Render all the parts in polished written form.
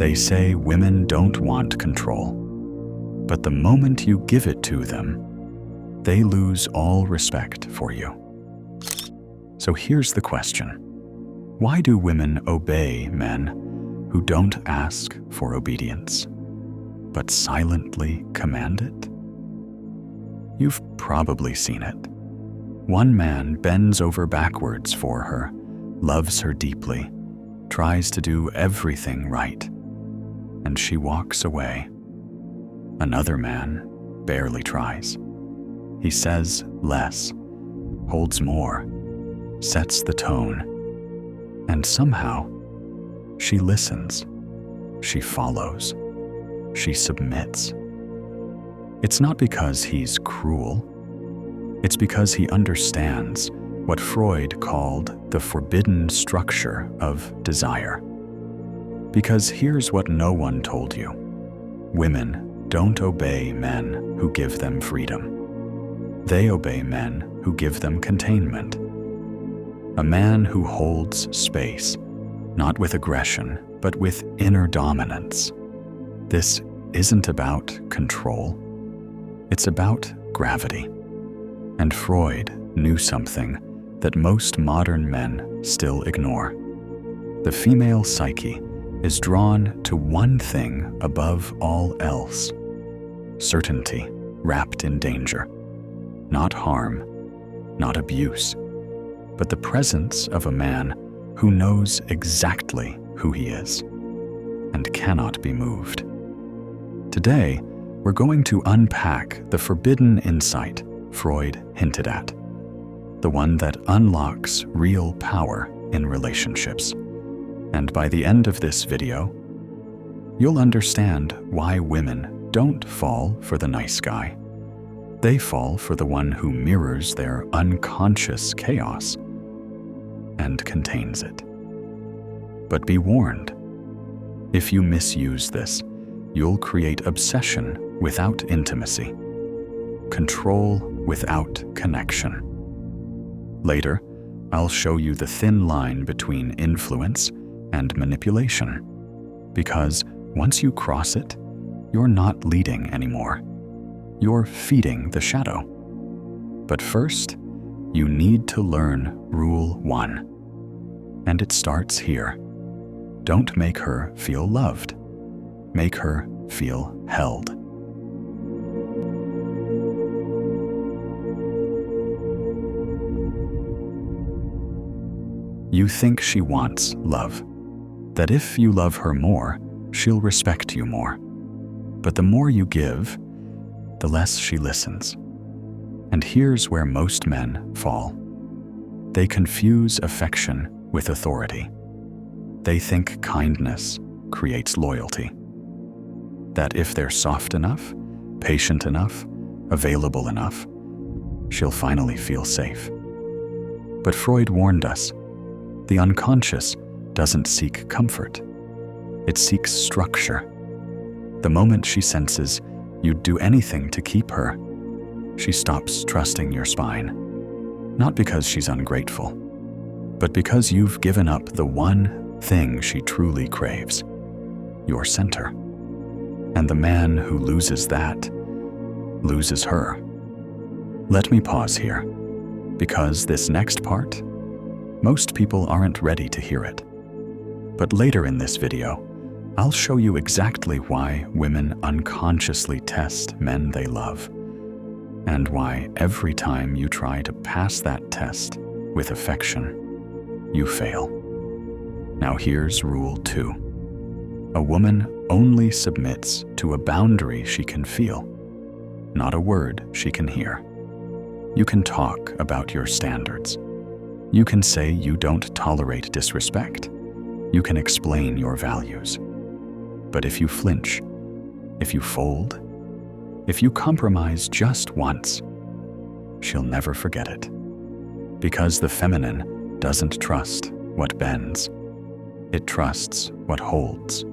They say women don't want control, but the moment you give it to them, they lose all respect for you. So here's the question. Why do women obey men who don't ask for obedience, but silently command it? You've probably seen it. One man bends over backwards for her, loves her deeply, tries to do everything right, and she walks away. Another man barely tries. He says less, holds more, sets the tone, and somehow she listens, she follows, she submits. It's not because he's cruel. It's because he understands what Freud called the forbidden structure of desire. Because here's what no one told you. Women don't obey men who give them freedom. They obey men who give them containment. A man who holds space, not with aggression, but with inner dominance. This isn't about control. It's about gravity. And Freud knew something that most modern men still ignore. The female psyche is drawn to one thing above all else: certainty wrapped in danger. Not harm, not abuse, but the presence of a man who knows exactly who he is and cannot be moved. Today, we're going to unpack the forbidden insight Freud hinted at, the one that unlocks real power in relationships. And by the end of this video, you'll understand why women don't fall for the nice guy. They fall for the one who mirrors their unconscious chaos and contains it. But be warned, if you misuse this, you'll create obsession without intimacy, control without connection. Later, I'll show you the thin line between influence and manipulation, because once you cross it, you're not leading anymore. You're feeding the shadow. But first, you need to learn Rule 1. And it starts here. Don't make her feel loved. Make her feel held. You think she wants love, that if you love her more, she'll respect you more. But the more you give, the less she listens. And here's where most men fall. They confuse affection with authority. They think kindness creates loyalty. That if they're soft enough, patient enough, available enough, she'll finally feel safe. But Freud warned us, the unconscious doesn't seek comfort. It seeks structure. The moment she senses you'd do anything to keep her, she stops trusting your spine. Not because she's ungrateful, but because you've given up the one thing she truly craves, your center. And the man who loses that, loses her. Let me pause here, because this next part, most people aren't ready to hear it. But later in this video, I'll show you exactly why women unconsciously test men they love, and why every time you try to pass that test with affection, you fail. Now here's Rule 2. A woman only submits to a boundary she can feel, not a word she can hear. You can talk about your standards. You can say you don't tolerate disrespect. You can explain your values. But if you flinch, if you fold, if you compromise just once, she'll never forget it. Because the feminine doesn't trust what bends. It trusts what holds.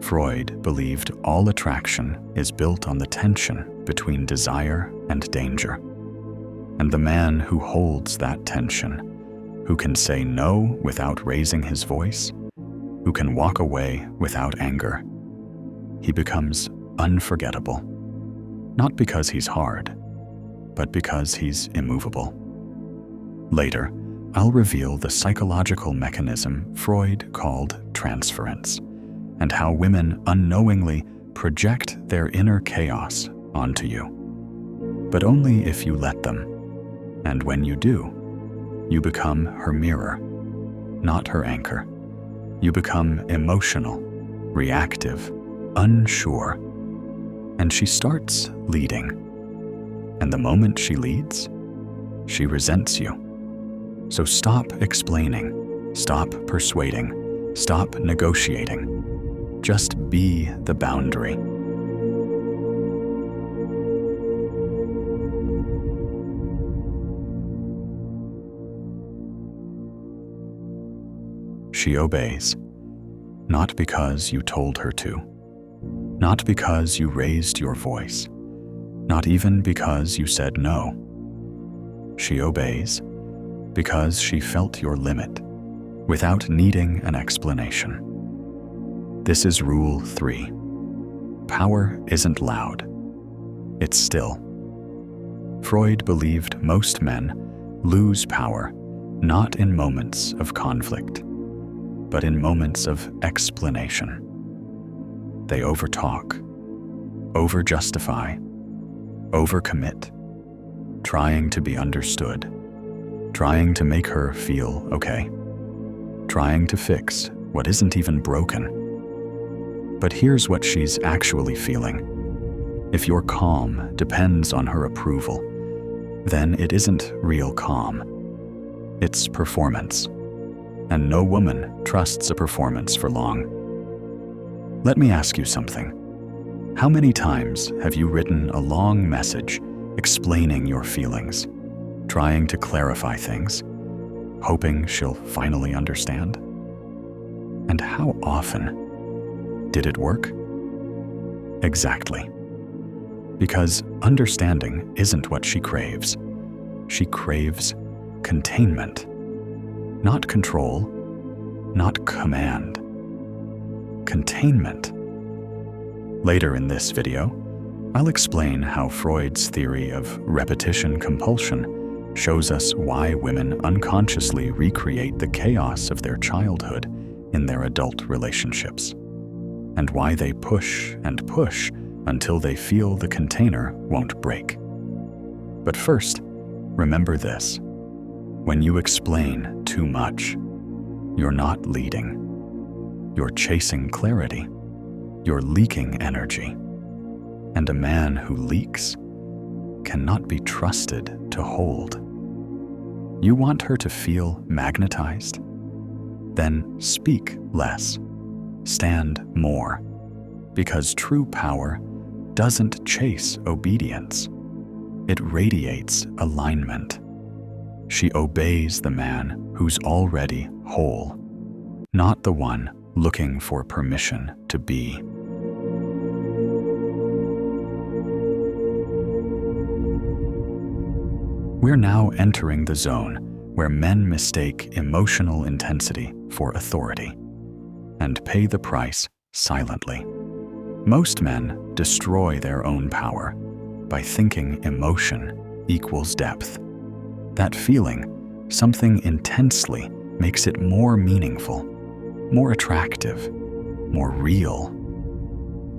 Freud believed all attraction is built on the tension between desire and danger. And the man who holds that tension, who can say no without raising his voice, who can walk away without anger. He becomes unforgettable, not because he's hard, but because he's immovable. Later, I'll reveal the psychological mechanism Freud called transference, and how women unknowingly project their inner chaos onto you. But only if you let them. And when you do, you become her mirror, not her anchor. You become emotional, reactive, unsure, and she starts leading. And the moment she leads, she resents you. So stop explaining, stop persuading, stop negotiating. Just be the boundary. She obeys, not because you told her to, not because you raised your voice, not even because you said no. She obeys because she felt your limit without needing an explanation. This is Rule 3. Power isn't loud. It's still. Freud believed most men lose power not in moments of conflict, but in moments of explanation. They overtalk, overjustify, overcommit, trying to be understood, trying to make her feel okay, trying to fix what isn't even broken. But here's what she's actually feeling. If your calm depends on her approval, then it isn't real calm. It's performance. And no woman trusts a performance for long. Let me ask you something. How many times have you written a long message explaining your feelings, trying to clarify things, hoping she'll finally understand? And how often did it work? Exactly. Because understanding isn't what she craves. She craves containment. Not control, not command. Containment. Later in this video, I'll explain how Freud's theory of repetition compulsion shows us why women unconsciously recreate the chaos of their childhood in their adult relationships, and why they push and push until they feel the container won't break. But first, remember this. When you explain too much, you're not leading. You're chasing clarity. You're leaking energy. And a man who leaks cannot be trusted to hold. You want her to feel magnetized? Then speak less. Stand more. Because true power doesn't chase obedience. It radiates alignment. She obeys the man who's already whole, not the one looking for permission to be. We're now entering the zone where men mistake emotional intensity for authority and pay the price silently. Most men destroy their own power by thinking emotion equals depth. That feeling, something intensely, makes it more meaningful, more attractive, more real.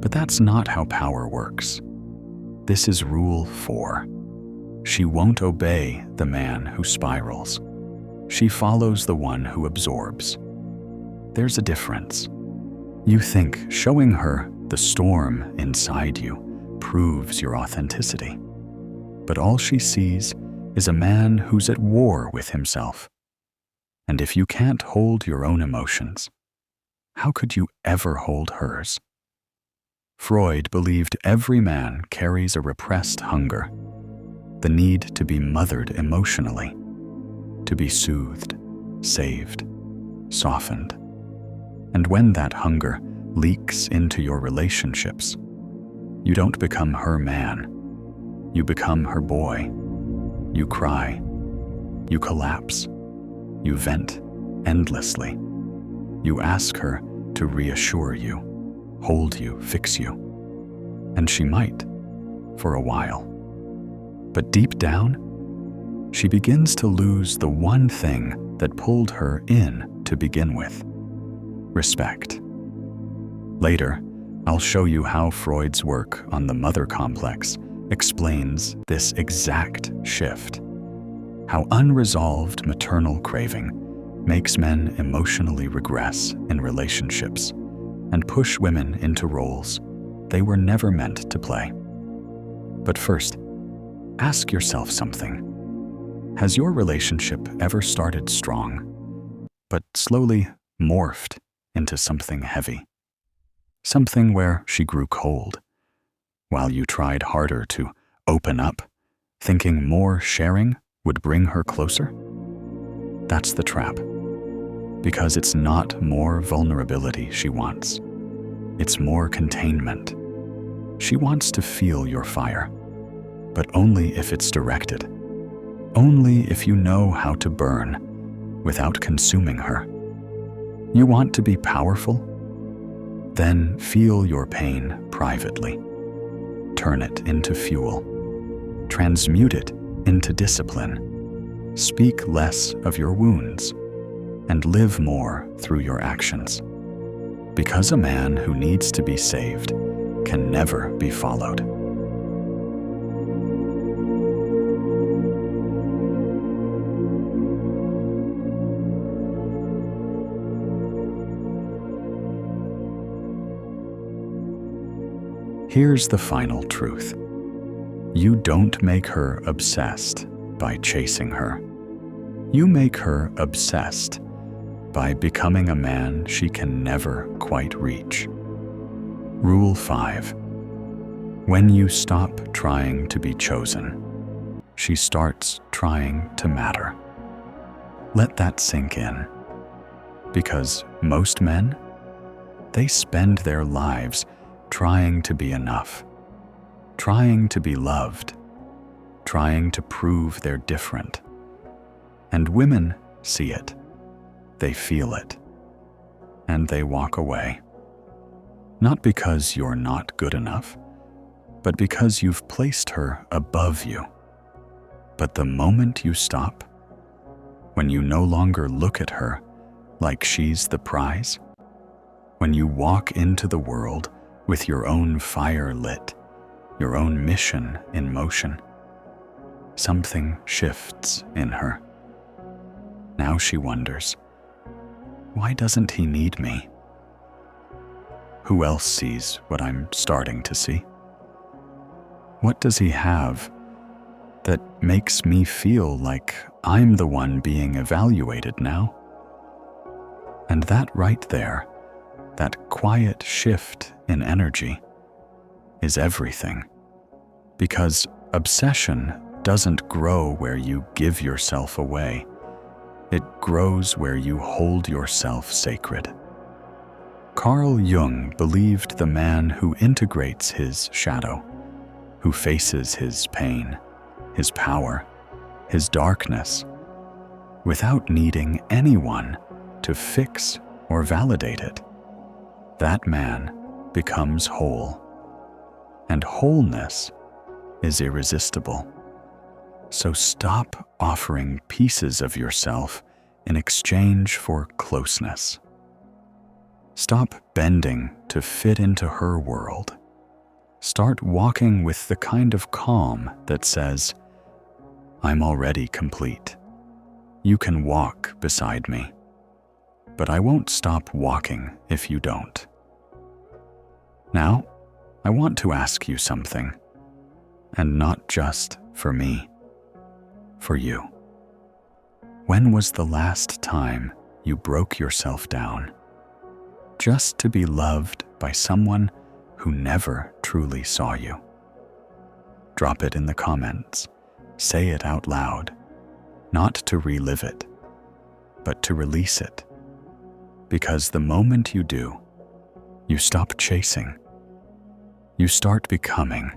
But that's not how power works. This is Rule 4. She won't obey the man who spirals. She follows the one who absorbs. There's a difference. You think showing her the storm inside you proves your authenticity. But all she sees is a man who's at war with himself. And if you can't hold your own emotions, how could you ever hold hers? Freud believed every man carries a repressed hunger, the need to be mothered emotionally, to be soothed, saved, softened. And when that hunger leaks into your relationships, you don't become her man, you become her boy. You cry, you collapse, you vent endlessly. You ask her to reassure you, hold you, fix you. And she might, for a while. But deep down, she begins to lose the one thing that pulled her in to begin with: respect. Later, I'll show you how Freud's work on the mother complex explains this exact shift. How unresolved maternal craving makes men emotionally regress in relationships and push women into roles they were never meant to play. But first, ask yourself something. Has your relationship ever started strong, but slowly morphed into something heavy? Something where she grew cold, while you tried harder to open up, thinking more sharing would bring her closer? That's the trap. Because it's not more vulnerability she wants. It's more containment. She wants to feel your fire, but only if it's directed. Only if you know how to burn without consuming her. You want to be powerful? Then feel your pain privately. Turn it into fuel. Transmute it into discipline. Speak less of your wounds and live more through your actions. Because a man who needs to be saved can never be followed. Here's the final truth. You don't make her obsessed by chasing her. You make her obsessed by becoming a man she can never quite reach. Rule 5. When you stop trying to be chosen, she starts trying to matter. Let that sink in. Because most men, they spend their lives trying to be enough, trying to be loved, trying to prove they're different. And women see it, they feel it, and they walk away. Not because you're not good enough, but because you've placed her above you. But the moment you stop, when you no longer look at her like she's the prize, when you walk into the world with your own fire lit, your own mission in motion, something shifts in her. Now she wonders, why doesn't he need me? Who else sees what I'm starting to see? What does he have that makes me feel like I'm the one being evaluated now? And that right there, that quiet shift in energy, is everything. Because obsession doesn't grow where you give yourself away. It grows where you hold yourself sacred. Carl Jung believed the man who integrates his shadow, who faces his pain, his power, his darkness, without needing anyone to fix or validate it, that man becomes whole. And wholeness is irresistible. So stop offering pieces of yourself in exchange for closeness. Stop bending to fit into her world. Start walking with the kind of calm that says, I'm already complete. You can walk beside me, but I won't stop walking if you don't. Now, I want to ask you something, and not just for me, for you. When was the last time you broke yourself down just to be loved by someone who never truly saw you? Drop it in the comments. Say it out loud, not to relive it, but to release it. Because the moment you do, you stop chasing. You start becoming.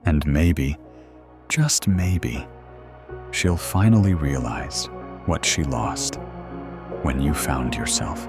And maybe, just maybe, she'll finally realize what she lost when you found yourself.